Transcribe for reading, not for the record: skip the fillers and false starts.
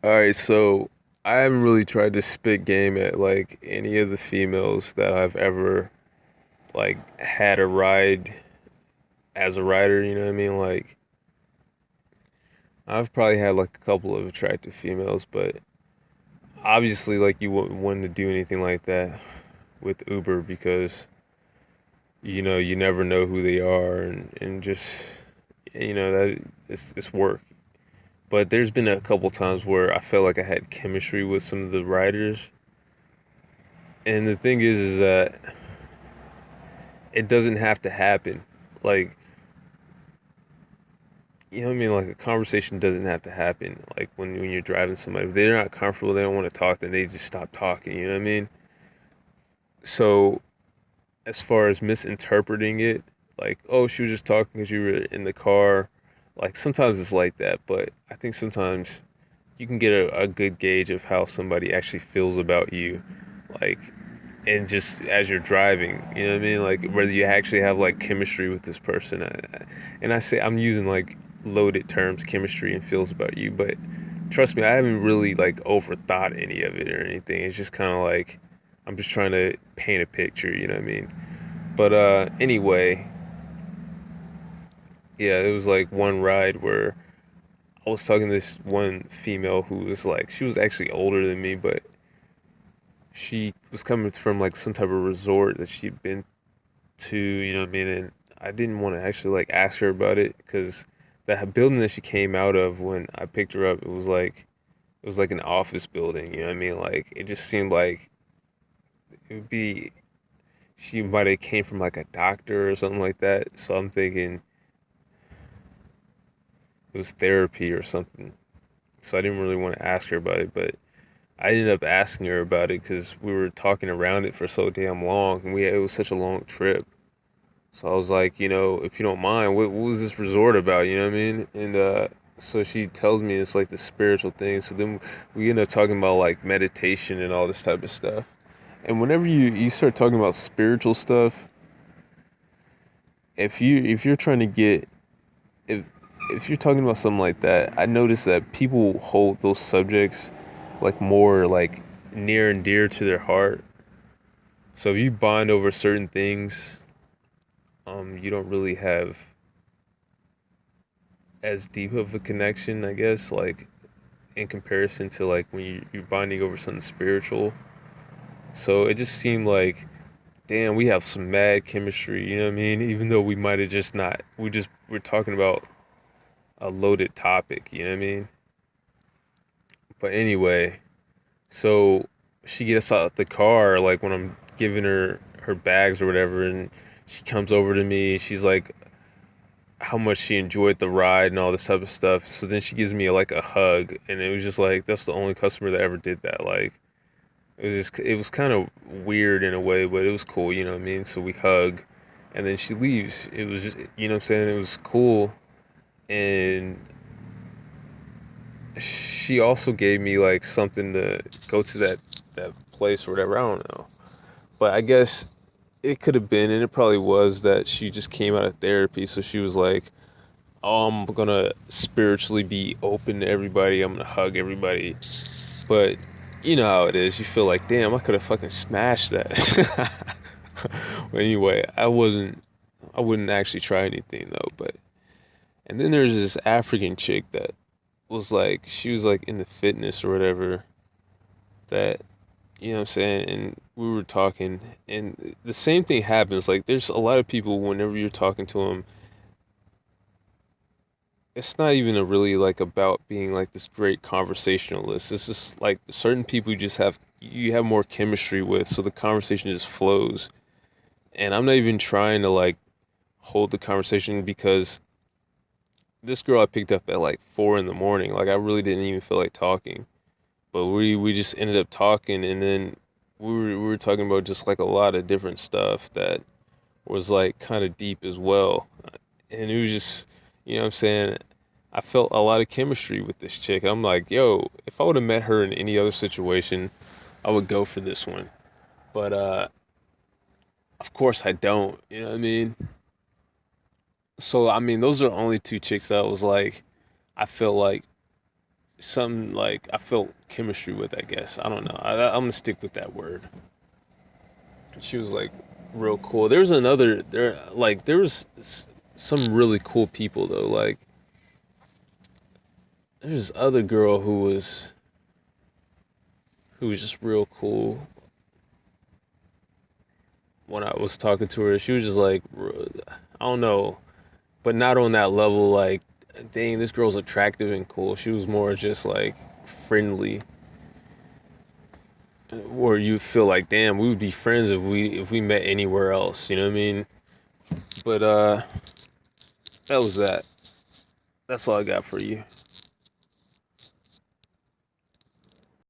All right, so I haven't really tried to spit game at like any of the females that I've ever like had a ride as a rider, you know what I mean? Like I've probably had like a couple of attractive females, but obviously like you wouldn't want to do anything like that with Uber because you never know who they are and just that it's work. But there's been a couple times where I felt like I had chemistry with some of the riders. And the thing is that it doesn't have to happen. Like, you know what I mean? Like a conversation doesn't have to happen. Like when you're driving somebody, if they're not comfortable, they don't want to talk, then they just stop talking. You know what I mean? So as far as misinterpreting it, like, oh, she was just talking because you were in the car. Like sometimes it's like that, but I think sometimes you can get a good gauge of how somebody actually feels about you. Like and just as you're driving, you know what I mean? Like whether you actually have like chemistry with this person. And I say I'm using like loaded terms, chemistry and feels about you, but trust me, I haven't really like overthought any of it or anything. It's just kind of like I'm just trying to paint a picture, you know what I mean? But anyway, yeah, it was like one ride where I was talking to this one female who was like she was actually older than me, but she was coming from like some type of resort that she'd been to, you know what I mean? And I didn't want to actually like ask her about it because that building that she came out of when I picked her up, it was like an office building, you know what I mean? Like it just seemed like it would be she might have came from like a doctor or something like that. So I'm thinking it was therapy or something. So I didn't really want to ask her about it, but I ended up asking her about it because we were talking around it for so damn long, and it was such a long trip. So I was like, if you don't mind, what was this resort about? You know what I mean? And so she tells me it's like the spiritual thing. So then we end up talking about like meditation and all this type of stuff. And whenever you start talking about spiritual stuff, if you're trying to get if if you're talking about something like that, I notice that people hold those subjects like more like near and dear to their heart. So if you bond over certain things, you don't really have as deep of a connection, I guess, like in comparison to like when you're bonding over something spiritual. So it just seemed like, damn, we have some mad chemistry, you know what I mean? Even though we might have just not, we're talking about a loaded topic, you know what I mean? But anyway, so she gets out the car, like when I'm giving her bags or whatever, and she comes over to me. She's like, how much she enjoyed the ride and all this type of stuff. So then she gives me like a hug, and it was just like that's the only customer that ever did that. Like it was kind of weird in a way, but it was cool, you know what I mean? So we hug, and then she leaves. It was just, you know what I'm saying? It was cool, and she also gave me like something to go to that place or whatever. I don't know, but I guess it could have been, and it probably was that she just came out of therapy, so she was like, oh, I'm gonna spiritually be open to everybody. I'm gonna hug everybody. But you know how it is. You feel like, damn, I could have fucking smashed that. But anyway, I wouldn't actually try anything though. But and then there's this African chick that was like, she was like in the fitness or whatever. That you know what I'm saying, and we were talking, and the same thing happens. Like, there's a lot of people whenever you're talking to them it's not even a really like about being like this great conversationalist. It's just like certain people you have more chemistry with, so the conversation just flows. And I'm not even trying to like hold the conversation because this girl I picked up at like 4 in the morning. Like I really didn't even feel like talking, but we just ended up talking, and then we were talking about just like a lot of different stuff that was like kind of deep as well. And it was just, you know what I'm saying? I felt a lot of chemistry with this chick. I'm like, yo, if I would have met her in any other situation, I would go for this one. But of course I don't, you know what I mean? So I mean, those are the only two chicks that was like I felt like something like I felt chemistry with. I guess I don't know. I'm gonna stick with that word. She was like real cool. There was another there like there was some really cool people though. Like there's this other girl who was just real cool. When I was talking to her, she was just like I don't know, but not on that level. Like, dang, this girl's attractive and cool. She was more just like friendly, where you feel like, damn, we would be friends if we met anywhere else. You know what I mean? But that was that. That's all I got for you.